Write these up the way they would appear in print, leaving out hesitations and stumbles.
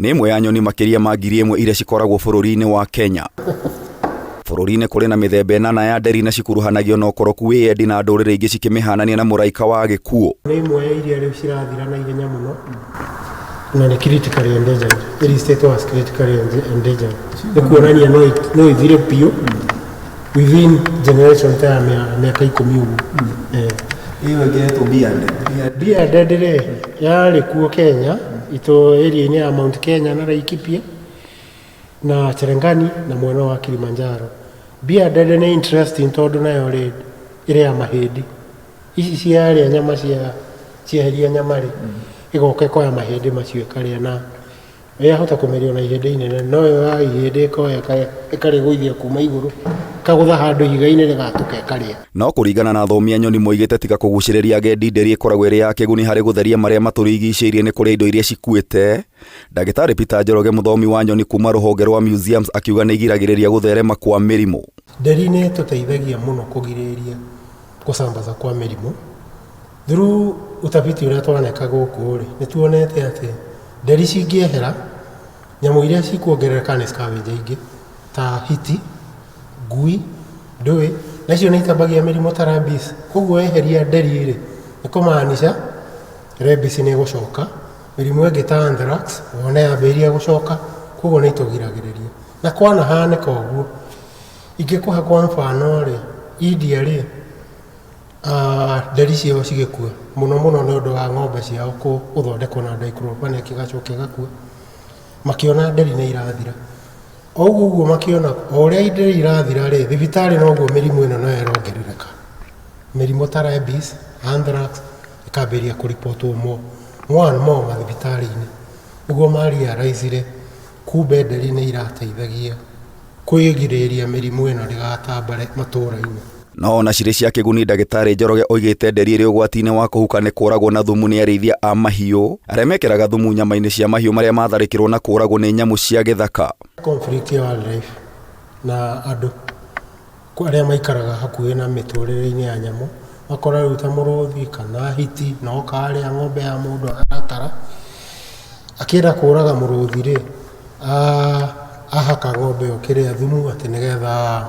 nĩ imwe ya nyoni makiria ma 1,000 iria cikoragwo bũrũri-inĩ wa Kenya. Bũrũri-inĩ kũrĩ na mĩthemba 8 ya nderi na cikuruhanagio na ũkoroku wĩyendi na ndũrĩrĩ ingĩ cikĩmĩhanania na mũraika wa gĩkuũ. Nĩ imwe ya iria rĩu cirathira na ihenya mũno na nĩ critically endangered. It is stated as critically endangered. Nĩ kuonania no ithire biũ within generation ta mĩaka 10 ũguo. Iyo ĩgetwo Bia ndendere yarĩ kuo Kenya ito area-inĩ ya Mount Kenya na Laikipia na Cherangani na mwena wa Kilimanjaro. Bia ndendere nĩ interesting tondũ nayo rĩ ĩrĩ ya mahĩndĩ. Ici ciarĩa nyama ciaheria nyama rĩ igoka ikoya mahĩndĩ macio ĩkarĩa na yahota kũmerio na ihĩndĩ inene no yo ya ihĩndĩ ikoya ĩkarĩgũithia kuma igũrũ kagũtha handũ ihiga-inĩ rĩgatuka ĩkarĩa. No kũringana na athomi a nyoni moigĩte tiga kũgucĩrĩria agendi, nderi ĩkoragwo ĩrĩ ya kĩguni harĩ gũtheria marĩa matũrigicĩirie nĩ kũrĩa indo iria cikuĩte. Ndagĩtarĩ Peter Njoroge, mũthomi wa nyoni kuma rũhonge rwa museums, akiuga nĩ igiragĩrĩria gũtherema kwa mĩrimũ. Nderi nĩ tũteithagia mũno kũgirĩrĩria gũsambaza kwa mĩrimũ. Through utafiti ũrĩa twaneka gũkũ rĩ nĩ tuonete atĩ nderi cingĩehera nyamũ iria cikuongerereka nĩ scavenger ingĩ ta hiti, ngui, ndũĩ na icio nĩ itambagia mĩrimũ ta rabies. Koguo eheria nderi rĩ nĩ kũmaanisha rabies nĩ gũcoka, mĩrimũ ĩngĩ ta anthrax wone yambĩrĩria gũcoka, koguo nĩ itũgiragĩrĩria. Na kwanahanĩka ũguo ingĩkũhe kwa mfano rĩ India rĩ nderi ciao cigĩkua mũno nĩ ũndũ wa ng'ombe ciao gũthondekwo na diclofenac ĩgacoka ĩgakua, makĩona nderi nĩ irathira. Ũguo makĩona o ũrĩa nderi irathira rĩ thibitarĩ noguo mĩrimũ ĩno no ĩrongerereka. Mĩrimũ ta rabies, anthrax ĩkambĩrĩria kũripotwo more mathibitarĩ-inĩ. Ũguo marealize kumbe nderi nĩ irateithagia kwĩgirĩrĩria mĩrimũ ĩno ndĩgatambare matũũra-inĩ. No ona cirĩ cia kĩguni, ndagĩtarĩ Njoroge oigĩte nderi ĩrĩ ũgwati-inĩ wa kũhuka nĩ kũragwo na thumu nĩ arĩithia a mahiũ arĩa mekĩraga thumu nyama-inĩ cia mahiũ marĩa matharĩkĩrwo na kũragwo nĩ nyamũ cia gĩthaka. Conflict ya wildlife na andũ arĩa maikaraga hakuhĩ na mĩtũrĩre-inĩ ya nyamũ makora rĩu ta mũrũthi kana hiti no karĩa ng'ombe ya mũndũ aratara akĩenda kũraga mũrũthi rĩ ahaka ng'ombe ĩyo kĩrĩa thumu atĩ nĩgetha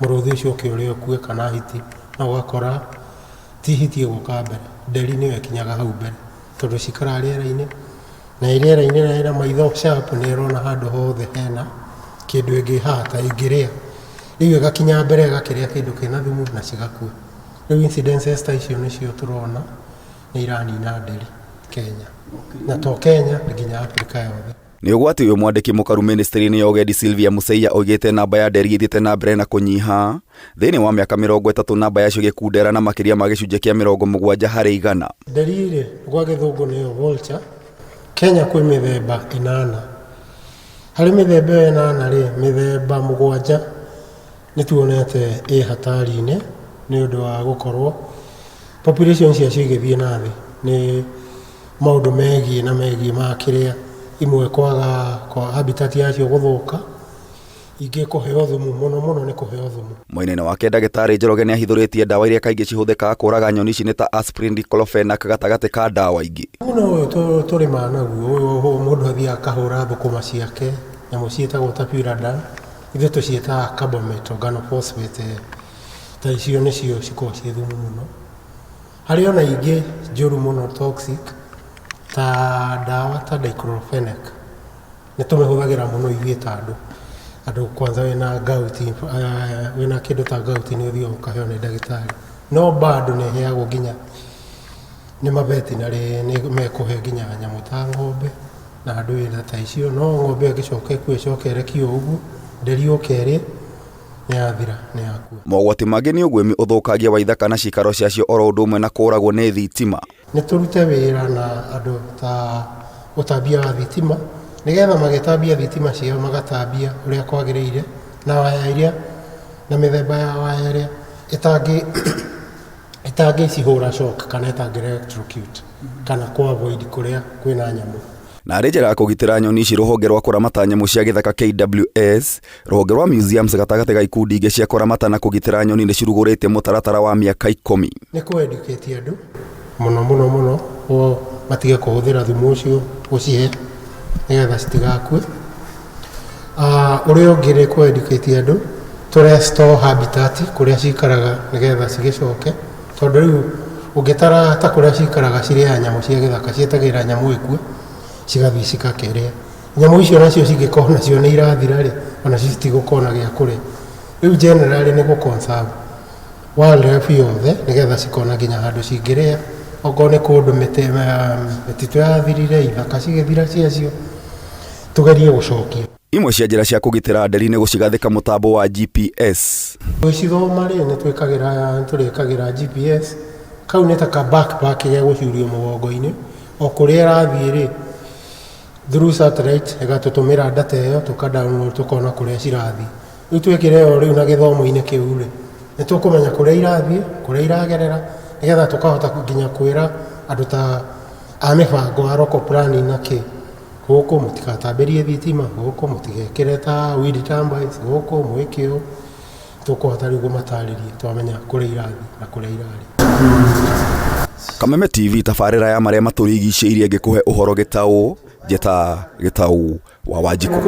mũrũthi ũcio ũkĩũrĩa ũkue kana hiti, na ũgakora ti hiti ĩgũka mbere, nderi nĩyo ĩkinyaga hau mbere tondũ cikara rĩera-inĩ na rĩera-inĩ na maitho sharp nĩ ĩrona handũ hothe hena kĩndũ ĩngĩhata ĩngĩrĩa, rĩu ĩgakinya mbere ĩgakĩrĩa kĩndũ kĩna thumu na cigakua. Rĩu incidences ta icio nĩcio tũrona nĩ iranina nderi Kenya, na to Kenya nginya Afrika yothe. Nĩ ũgwati ũyũ mwandĩki mũkaru ministry-inĩ ya ũgendi Sylvia Museia oigĩte namba ya nderi ithiĩte na mbere na kũnyiha thĩinĩ wa mĩaka 30 namba yacio gĩkundera na makĩria ma gĩcunjĩ kĩa 70 harĩ 100. Nderi rĩ gwa gĩthũngũ nĩyo vulture. Kenya kwĩ mĩthemba 8. Harĩ mĩthemba 8 rĩ mĩthemba 7 nĩ tuonete ĩ hatari-inĩ nĩ ũndũ wa gũkorwo population ciacio igĩthiĩ na thĩ nĩ maũndũ megiĩ makĩrĩa imwe kwaga kwa habitat yacio gũthũka, ingĩ kũheo thumu mũno nĩ kũheo thumu. Mwena-inĩ wake ndagĩtarĩ Njoroge nĩ ahithũrĩtie ndawa iria kaingĩ cihũthĩkaga kũraga nyoni ici nĩ ta aspirin, diclofenac gatagatĩ ka ndawa ingĩ. Mũno ũyũ tũrĩma naguo mũndũ athiaga akahũra thũkũma ciake nyamũ ciĩtagwo ta puradan, ithuĩ tũciĩtaga carbamate organophosphate, ta icio nĩcio cikoragwo ciĩ thumu mũno. Harĩ ona ingĩ njũru mũno toxic ta ndawa ta diclofenac nĩ tũmĩhũthagĩra mũno ithuĩ ta andũ kwanza wĩna gout, wĩna kĩndũ ta gout nĩ ũthiaga ũkaheo nĩ ndagĩtarĩ, no bado nĩ heagwo nginya nĩ mavetinarĩ nĩ mekũhe nginya nyamũ ta ng'ombe na andũ wĩna ta icio, no ng'ombe ĩgĩcoka ĩcoke ĩrekio ũguo nderi ũkerĩ nĩ yathira nĩ yakua. Mogwati mangĩ nĩ ũguĩmi ũthũkagia wa ithaka na cikaro ciacio oro ũndũ ũmwe na kũragwo nĩ thitima. Nĩ tũrute wĩra na andũ ta ũtambia wa thitima nĩgetha magĩtambia thitima ciao magatambia ũrĩa kwagĩrĩire na waya iria na mĩthemba ya waya ĩrĩa ĩtangĩcihũra shock kana ĩtangĩ electrocute kana avoid kũrĩa kwĩna nyamũ. Na njĩra ya kũgitĩra nyoni ici, rũhonge rwa kũramata nyamũ cia gĩthaka KWS, rũhonge rwa museums gatagatĩ ga ikundi ingĩ cia kũramata na kũgitĩra nyoni nĩ cirugũrĩte mũtaratara wa mĩaka 10. Nĩ kũ-educate andũ mũno matige kũhũthĩra thumu ũcio gũcihe nigetha citigakue. Uria ungi ni ku educate andu to restore habitat kuria cikaraga nigetha cigicoke, tondu riu ungitara ta kuria cikaraga ciria nyamu cia githaka cietagira nyamu ikue cigathii cikakeria. Nyamu icio nacio cingikona nacio ni irathira ri ona citigukona gia kuria. Riu generally ni gu conserve wildlife yothe nigetha cikona nginya handu cingiria, okorwo ni kundu mititu yathirire ithaka cigithira ciacio tugerie gucokia. Imwe cia njĩra cia kũgitĩra nderi nĩ gũcigathĩka mũtambo wa GPS. Gwĩcithoma rĩ nĩ tũrĩkagĩra GPS, kau nĩ ta ka backpack ge gũcurio mũgongo-inĩ, o kũrĩa ĩrathiĩ rĩ through satellite ĩgatũtũmĩra data ĩyo tũka-download tũkona kũrĩa cirathiĩ. Rĩu twĩkĩre ĩyo rĩu na gĩthomo-inĩ kĩu rĩ nĩ tũkũmenya kũrĩa irathiĩ, kũrĩa iragerera, nĩgetha tũkahota nginya kwĩra andũ ta a mĩbango a local planning na kĩ gũkũ mũtigatamberie thitima, gũkũ mũtigekĩre ta weed turbines, gũkũ mwĩke ũũ. Tũkũhota rĩu kũmatarĩria twamenya kũrĩa irathiĩ na kũrĩa irarĩ. Kameme TV tabarĩra ya marĩa matũrigicĩirie ngĩkũhe ũhoro gĩtaũ njeta gĩtaũ wa Wanjikũ.